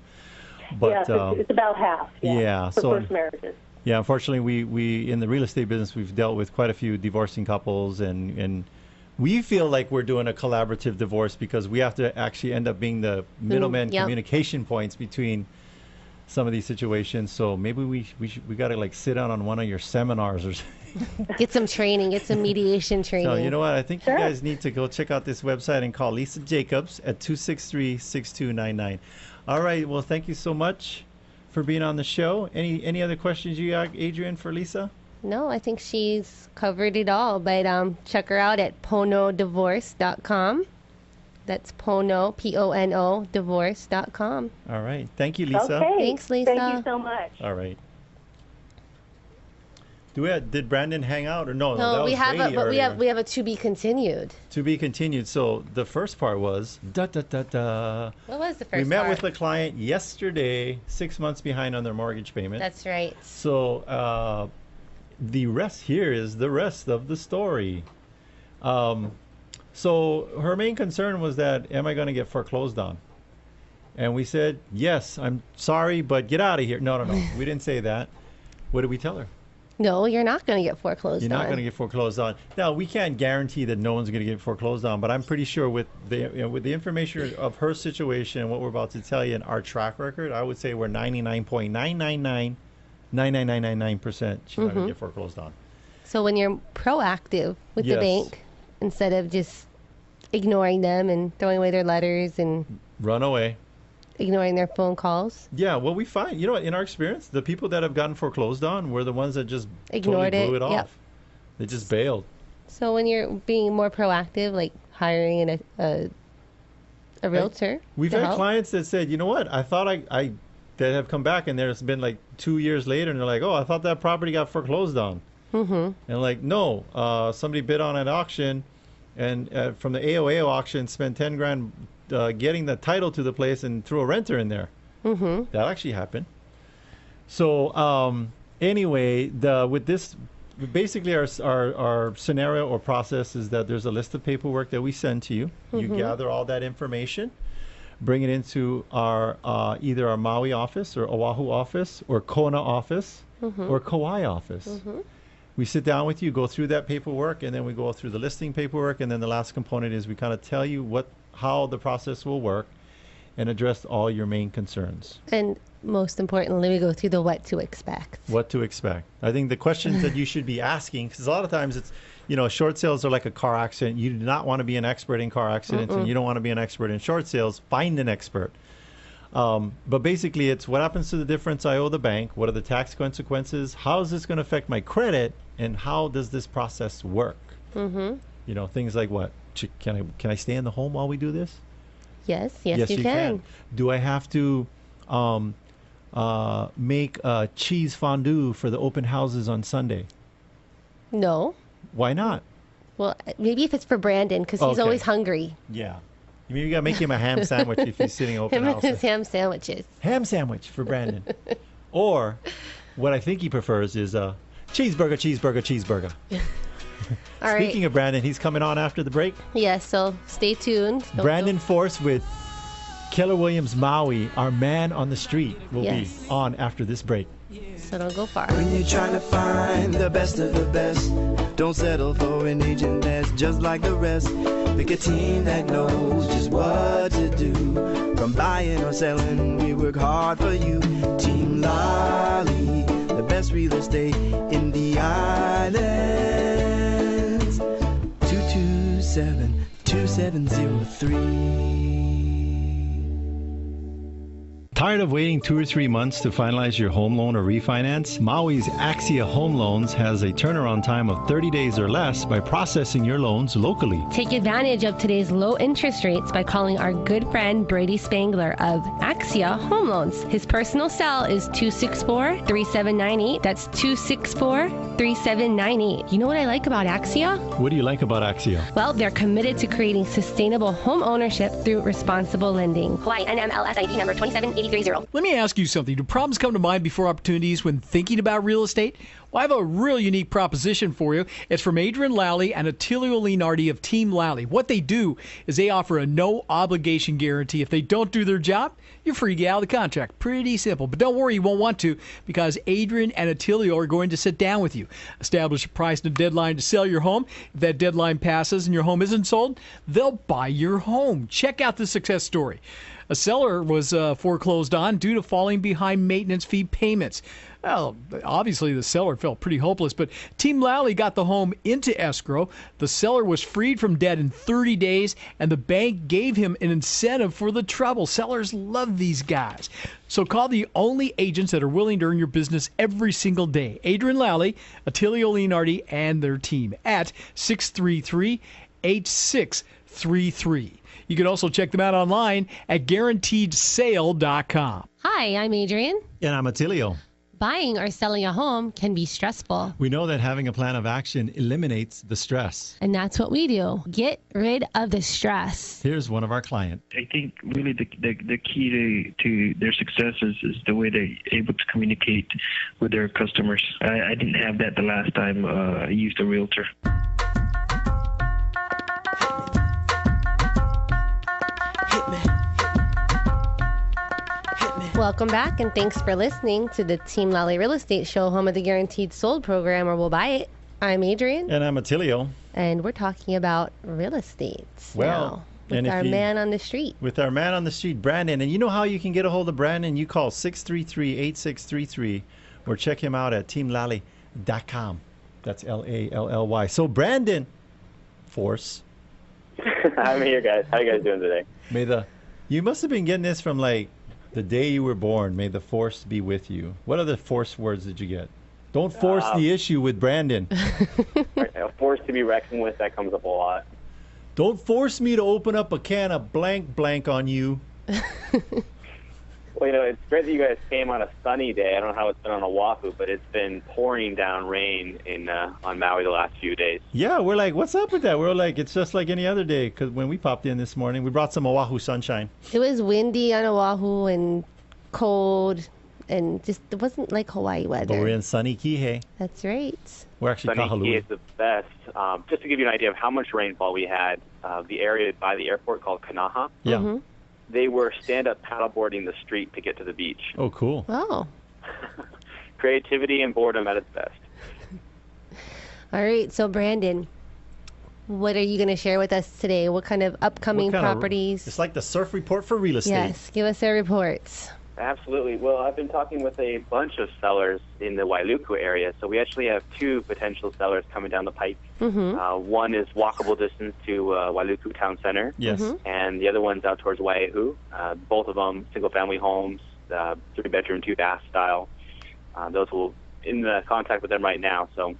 But, yes, it's about half. Yeah. For So first marriages. Yeah, unfortunately we in the real estate business, we've dealt with quite a few divorcing couples, and we feel like we're doing a collaborative divorce because we have to actually end up being the middleman communication points between some of these situations. So maybe we got to like sit down on one of your seminars or something. Get some training, get some mediation training. So you know what? I think you guys need to go check out this website and call Lisa Jacobs at 263-6299. All right. Well, thank you so much for being on the show. Any other questions you got, Adrienne, for Lisa? No, I think she's covered it all. But check her out at ponodivorce.com. That's Pono, P-O-N-O, divorce.com. All right. Thank you, Lisa. Okay. Thanks, Lisa. Thank you so much. All right. Did Brandon hang out or no? No, that was we have Brady we earlier. have a to be continued. To be continued. So the first part was What was the first we met part? with the client yesterday, 6 months behind on their mortgage payment. That's right. So the rest here is the rest of the story. So her main concern was that, am I going to get foreclosed on? And we said, yes, I'm sorry, but get out of here. No. We didn't say that. What did we tell her? No, you're not going to get foreclosed on. You're not going to get foreclosed on. Now, we can't guarantee that no one's going to get foreclosed on, but I'm pretty sure with the information of her situation and what we're about to tell you and our track record, I would say we're 99.999% she's not going to get foreclosed on. So when you're proactive with the bank, instead of just ignoring them and throwing away their letters and run away, ignoring their phone calls. Yeah, well, we find, in our experience, the people that have gotten foreclosed on were the ones that just ignored totally blew it Yep. off. They just bailed. So when you're being more proactive, like hiring a realtor, We've to had help. clients that said, you know what, I thought I that have come back and there's been like 2 years later and they're like, oh, I thought that property got foreclosed on. And like, no, somebody bid on an auction and from the AOA auction spent 10 grand getting the title to the place and threw a renter in there. That actually happened. So anyway, with this, basically our scenario or process is that there's a list of paperwork that we send to you. You gather all that information, bring it into our either our Maui office or Oahu office or Kona office or Kauai office. We sit down with you, go through that paperwork, and then we go through the listing paperwork, and then the last component is we kind of tell you how the process will work and address all your main concerns. And most importantly, we go through the what to expect. What to expect. I think the questions that you should be asking, because a lot of times it's, short sales are like a car accident. You do not want to be an expert in car accidents, and you don't want to be an expert in short sales. Find an expert. But basically, it's what happens to the difference I owe the bank? What are the tax consequences? How is this going to affect my credit? And how does this process work? Things like what? Can I stay in the home while we do this? Yes, you can. Do I have to make cheese fondue for the open houses on Sunday? No. Why not? Well, maybe if it's for Brandon, because he's always hungry. Yeah. Maybe you got to make him a ham sandwich if he's sitting open Him house. and his ham sandwiches. Ham sandwich for Brandon. Or what I think he prefers is cheeseburger. Speaking of Brandon, he's coming on after the break. Yes, so stay tuned. Brandon Force with Keller Williams Maui, our man on the street, will be on after this break. So don't go far. When you're trying to find the best of the best, don't settle for an agent that's just like the rest. Pick a team that knows just what to do. From buying or selling, we work hard for you. Team Lally, the best real estate in the eye. Tired of waiting 2 or 3 months to finalize your home loan or refinance? Maui's Axia Home Loans has a turnaround time of 30 days or less by processing your loans locally. Take advantage of today's low interest rates by calling our good friend Brady Spangler of Axia Home Loans. His personal cell is 264-3798. That's 264-3798. You know what I like about Axia? What do you like about Axia? Well, they're committed to creating sustainable home ownership through responsible lending. Hawaii NMLS ID number 27830. Let me ask you something. Do problems come to mind before opportunities when thinking about real estate? Well, I have a real unique proposition for you. It's from ADRIENNE Lally and ATTILIO Leonardi of Team Lally. What they do is they offer a no-obligation guarantee. If they don't do their job, you're free to get out of the contract. Pretty simple. But don't worry, you won't want to, because ADRIENNE and ATTILIO are going to sit down with you, establish a price and a deadline to sell your home. If that deadline passes and your home isn't sold, they'll buy your home. Check out the success story. A seller was foreclosed on due to falling behind maintenance fee payments. Well, obviously the seller felt pretty hopeless, but Team Lally got the home into escrow. The seller was freed from debt in 30 days, and the bank gave him an incentive for the trouble. Sellers love these guys. So call the only agents that are willing to earn your business every single day. ADRIENNE Lally, ATTILIO Leonardi, and their team at 633-8633. You can also check them out online at guaranteedsale.com. Hi, I'm Adrienne. And I'm Attilio. Buying or selling a home can be stressful. We know that having a plan of action eliminates the stress. And that's what we do. Get rid of the stress. Here's one of our clients. I think really the key to their success is the way they're able to communicate with their customers. I didn't have that the last time I used a realtor. Welcome back, and thanks for listening to the Team Lally Real Estate Show, home of the Guaranteed Sold program, or We'll Buy It. I'm Adrienne. And I'm Attilio. And we're talking about real estate well, now, with our man on the street. With our man on the street, Brandon. And you know how you can get a hold of Brandon? You call 633-8633 or check him out at teamlally.com. That's Lally. So, Brandon, Force. I'm here, guys. How you guys doing today? You must have been getting this from like the day you were born. May the force be with you. What other force words did you get? Don't force the issue with Brandon. A force to be reckoned with, that comes up a lot. Don't force me to open up a can of blank on you. Well, it's great that you guys came on a sunny day. I don't know how it's been on Oahu, but it's been pouring down rain on Maui the last few days. Yeah, we're like, what's up with that? We're like, it's just like any other day, because when we popped in this morning, we brought some Oahu sunshine. It was windy on Oahu and cold, and just it wasn't like Hawaii weather. But we're in sunny Kihei. That's right. We're actually sunny Kahalua. Kihei is the best. Just to give you an idea of how much rainfall we had, the area by the airport called Kanaha. Yeah. Mm-hmm. They were stand-up paddleboarding the street to get to the beach. Oh, cool. Oh. Creativity and boredom at its best. All right, so Brandon, what are you going to share with us today? What kind of upcoming properties? It's like the surf report for real estate. Yes, give us a report. Absolutely. Well, I've been talking with a bunch of sellers in the Wailuku area, so we actually have two potential sellers coming down the pipe. Mm-hmm. One is walkable distance to Wailuku Town Center, yes, and the other one's out towards Waiahu. Both of them single-family homes, 3-bedroom, 2-bath style. Those will in the contact with them right now, so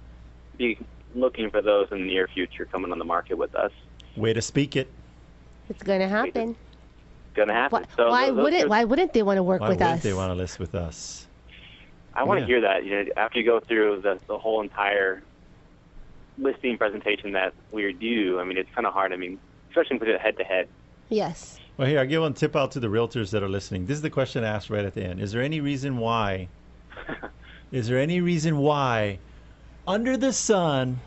be looking for those in the near future coming on the market with us. Way to speak it. It's going to happen. Going to happen. Why wouldn't they want to work with us? Why wouldn't they want to list with us? I want to hear that. After you go through the whole entire listing presentation that we do, it's kind of hard. Especially put it head to head. Yes. Well, here, I'll give one tip out to the realtors that are listening. This is the question I asked right at the end. Is there any reason why? Under the sun,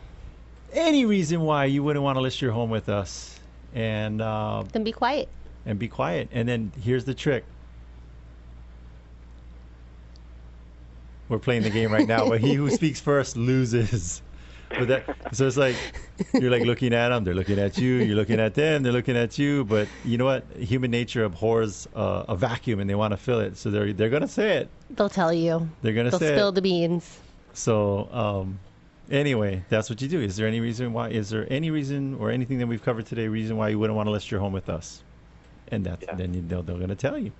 any reason why you wouldn't want to list your home with us? And then be quiet. And be quiet. And then here's the trick. We're playing the game right now, but he who speaks first loses. So it's like you're like looking at them, they're looking at you, you're looking at them, they're looking at you. But you know what? Human nature abhors a vacuum, and they want to fill it. So they're gonna say it. They'll tell you. They're gonna They'll say spill it. the beans. So Anyway, that's what you do. Is there any reason why? Is there any reason or anything that we've covered today? Reason why you wouldn't want to list your home with us? And that's then they're going to tell you.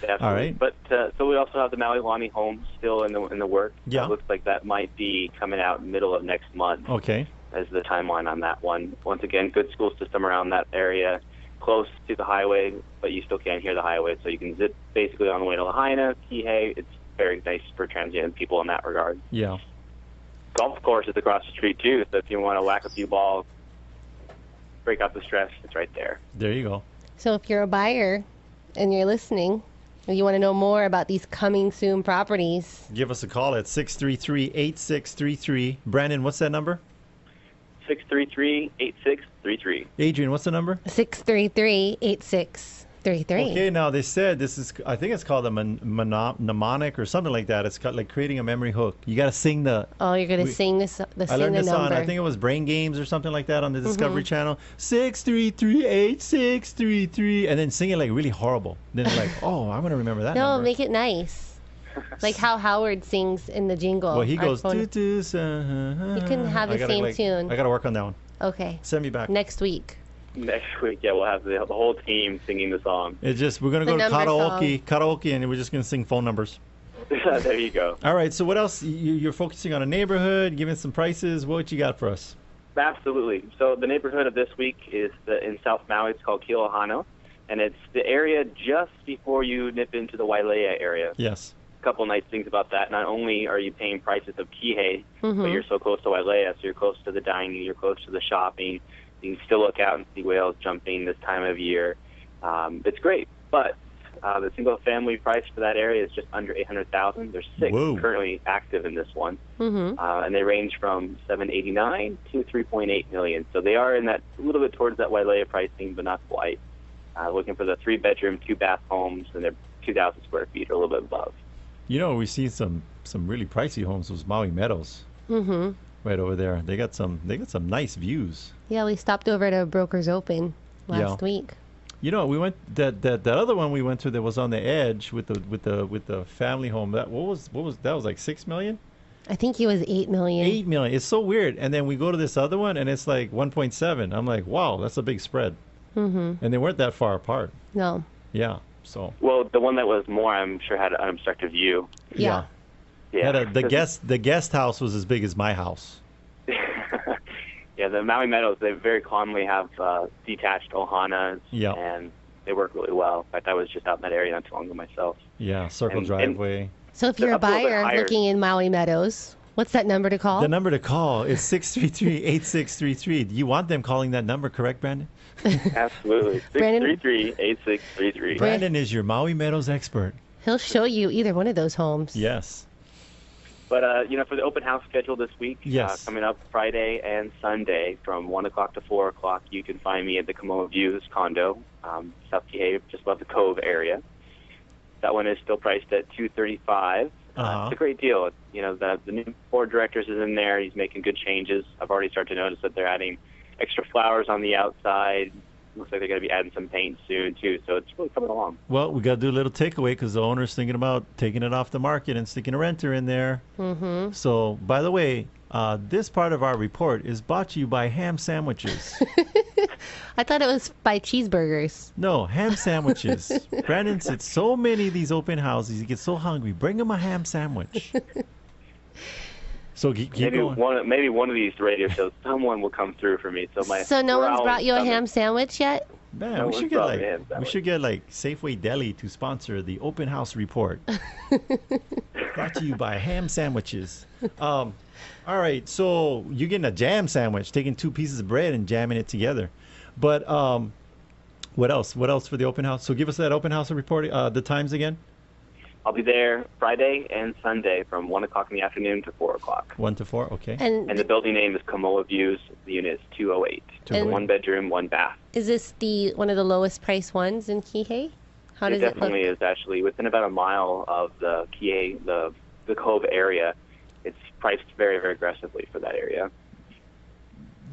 Absolutely. All right. But so we also have the Maui Lani home still in the work. Yeah. It looks like that might be coming out middle of next month. Okay. As the timeline on that one. Once again, good school system around that area, close to the highway, but you still can't hear the highway, so you can zip basically on the way to Lahaina, Kihei. It's very nice for transient people in that regard. Yeah. Golf course is across the street too, so if you want to whack a few balls, break out the stress, it's right there. There you go. So if you're a buyer and you're listening, and you want to know more about these coming soon properties, Give us a call at 633-8633. Brandon, what's that number? 633-8633. Adrian, what's the number? 633-8633. Okay, now they said this is, I think it's called a mnemonic or something like that. It's got like creating a memory hook. You got to sing the. Oh, you're gonna sing this. I learned this number. on, I think it was Brain Games or something like that on the Discovery Channel. 633-8633, and then sing it like really horrible. Then it's like, oh, I'm gonna remember that. No, number. make it nice. Like how Howard sings in the jingle. Well, he Our goes. phone- You can have the same tune. I gotta work on that one. Okay. Send me back. Next week. Next week, yeah, we'll have the whole team singing the song. It's just we're gonna The go to number karaoke, and we're just gonna sing phone numbers. There you go. All right. So what else? You're focusing on a neighborhood, giving some prices. What you got for us? Absolutely. So the neighborhood of this week is in South Maui. It's called Kilohano, and it's the area just before you nip into the Wailea area. Yes. A couple nice things about that. Not only are you paying prices of Kihei, but Mhm. you're so close to Wailea, so you're close to the dining, you're close to the shopping. You can still look out and see whales jumping this time of year. It's great, but the single-family price for that area is just under $800,000. There's 6 Whoa. currently active in this one, Mm-hmm. and they range from $789 to $3.8 million. So they are in that a little bit towards that Wailea pricing, but not quite. Looking for the 3-bedroom, 2-bath homes, and they're 2,000 square feet or a little bit above. You know, we've seen some really pricey homes. Those Maui Meadows, Mm-hmm. right over there. They got some nice views. Yeah, we stopped over at a Broker's Open last week. You know, we went that other one we went to that was on the edge with the family home. That what was that was like $6 million. I think he was $8 million. $8 million. It's so weird. And then we go to this other one and it's like 1.7. I'm like, wow, that's a big spread. Mm-hmm. And they weren't that far apart. No. Yeah. So. Well, the one that was more, I'm sure, had an unobstructed view. Yeah. Yeah. The guest house was as big as my house. Yeah, the Maui Meadows, they very commonly have detached ohanas, Yeah. and they work really well. In fact, I was just out in that area not too long ago myself. Yeah. Circle And- driveway. So if They're you're a up a little bit buyer higher. looking in Maui Meadows, what's that number to call? The number to call is 633-8633. Do you want them calling that number, correct, Brandon? Absolutely. Brandon- 633-8633. Brandon is your Maui Meadows expert. He'll show you either one of those homes. Yes. But, for the open house schedule this week, Yes. coming up Friday and Sunday from 1 o'clock to 4 o'clock, you can find me at the Kamoa Views condo, South Kihei, just above the Cove area. That one is still priced at $235. It's a great deal. The new board directors is in there. He's making good changes. I've already started to notice that they're adding extra flowers on the outside. Looks like they're going to be adding some paint soon, too. So it's really coming along. Well, we got to do a little takeaway because the owner's thinking about taking it off the market and sticking a renter in there. Mm-hmm. So, by the way, this part of our report is brought to you by ham sandwiches. I thought it was by cheeseburgers. No, ham sandwiches. Brandon said so many of these open houses, he gets so hungry. Bring him a ham sandwich. So keep going. Maybe one of these radio shows, someone will come through for me. So no one's brought you a ham sandwich yet? Man, No we one's should get brought me a ham we should get like Safeway Deli to sponsor the open house report. Brought to you by ham sandwiches. All right, so you're getting a jam sandwich, taking 2 pieces of bread and jamming it together. But what else? What else for the open house? So give us that open house report. The times again. I'll be there Friday and Sunday from 1 o'clock in the afternoon to 4 o'clock. 1 to 4. Okay. And the building name is Kamoa Views. The unit is 208. And- 1 bedroom, 1 bath. Is this one of the lowest price ones in Kihei? How does it look? definitely is actually within about a mile of the Kihei, the Cove area. It's priced very, very aggressively for that area.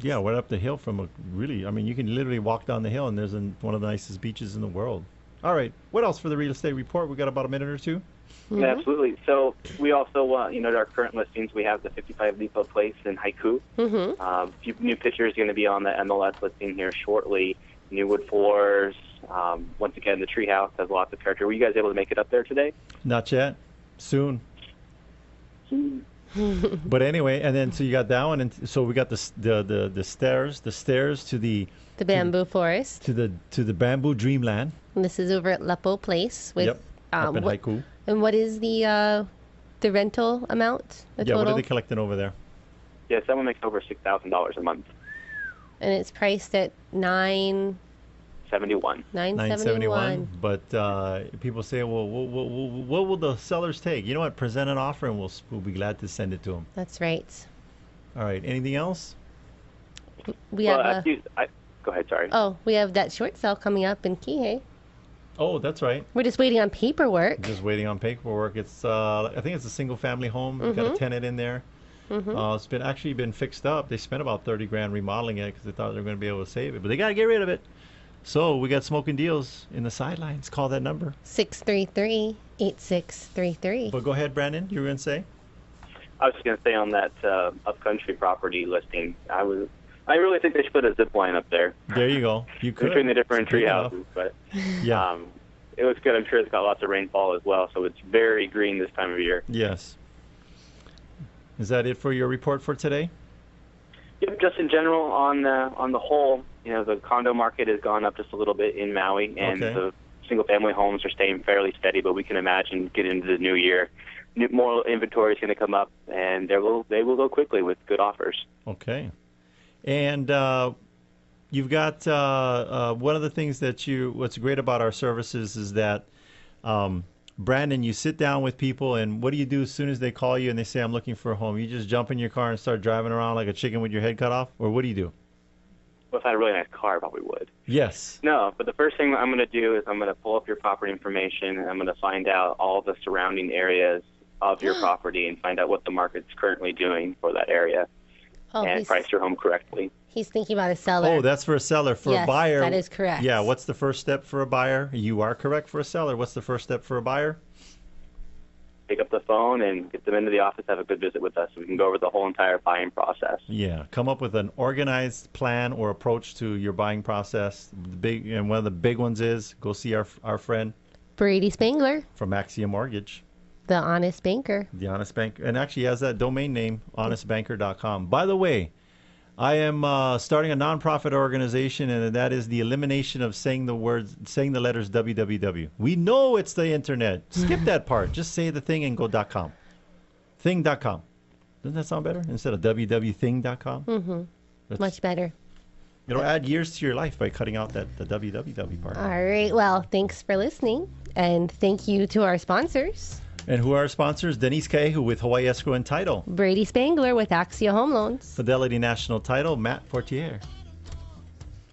Yeah, we're up the hill from you can literally walk down the hill and there's one of the nicest beaches in the world. All right, what else for the real estate report? We got about a minute or two. Mm-hmm. Yeah, absolutely. So we also, our current listings, we have the 55 Depot Place in Haiku. Mm-hmm. Few new pictures going to be on the MLS listing here shortly. New wood floors. Once again, the treehouse has lots of character. Were you guys able to make it up there today? Not yet. Soon. But anyway, and then so you got that one, and so we got the stairs to the bamboo forest, to the bamboo dreamland. And this is over at Lepo Place with up in Haiku. And what is the rental amount? The total? What are they collecting over there? Yeah, someone makes over $6,000 a month. And it's priced at $971. $971. But people say, well, what will the sellers take? You know what? Present an offer, and we'll be glad to send it to them. That's right. All right. Anything else? We have go ahead. Sorry. Oh, we have that short sale coming up in Kihei. Oh, that's right. We're just waiting on paperwork. Just waiting on paperwork. It's I think it's a single family home. We've got a tenant in there. It's been fixed up. They spent about $30,000 remodeling it because they thought they were going to be able to save it, but they got to get rid of it. So we got smoking deals in the sidelines. Call that number 633-8633. But go ahead, Brandon. You were going to say? I was just going to say on that upcountry property listing, I really think they should put a zip line up there. There you go. You could. Between the different tree houses, but yeah, it looks good. I'm sure it's got lots of rainfall as well, so it's very green this time of year. Yes. Is that it for your report for today? Yep, just in general, on the whole, the condo market has gone up just a little bit in Maui, and the single-family homes are staying fairly steady. But we can imagine getting into the new year, more inventory is going to come up, and they will go quickly with good offers. Okay, and you've got one of the things what's great about our services is that. Brandon, you sit down with people, and what do you do as soon as they call you and they say, I'm looking for a home? You just jump in your car and start driving around like a chicken with your head cut off? Or what do you do? Well, if I had a really nice car, I probably would. Yes. No, but the first thing I'm going to do is I'm going to pull up your property information, and I'm going to find out all the surrounding areas of your property and find out what the market's currently doing for that area and price your home correctly. He's thinking about a seller. Oh, that's for a seller. For a buyer. That is correct. Yeah, what's the first step for a buyer? You are correct for a seller. What's the first step for a buyer? Pick up the phone and get them into the office, have a good visit with us, so we can go over the whole entire buying process. Yeah, come up with an organized plan or approach to your buying process. One of the big ones is go see our friend Brady Spangler from Axiom Mortgage. The Honest Banker. The Honest Banker. And actually has that domain name, honestbanker.com. By the way, I am starting a nonprofit organization, and that is the elimination of saying the letters www. We know it's the internet. Skip that part. Just say the thing and go .com. Thing.com. Doesn't that sound better? Instead of www.thing.com? Mm-hmm. Much better. It'll add years to your life by cutting out the www part. All right. Well, thanks for listening, and thank you to our sponsors. And who are our sponsors? Denise Cahill with Hawaii Escrow and Title. Brady Spangler with Axia Home Loans. Fidelity National Title, Matt Fortier.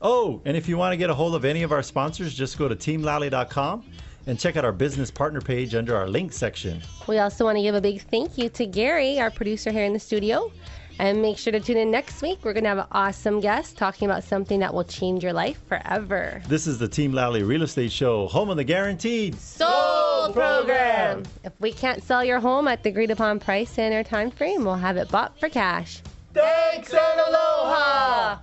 Oh, and if you want to get a hold of any of our sponsors, just go to teamlally.com and check out our business partner page under our link section. We also want to give a big thank you to Gary, our producer here in the studio. And make sure to tune in next week. We're going to have an awesome guest talking about something that will change your life forever. This is the Team Lally Real Estate Show, home of the guaranteed sold program. If we can't sell your home at the agreed upon price and our time frame, we'll have it bought for cash. Thanks and aloha!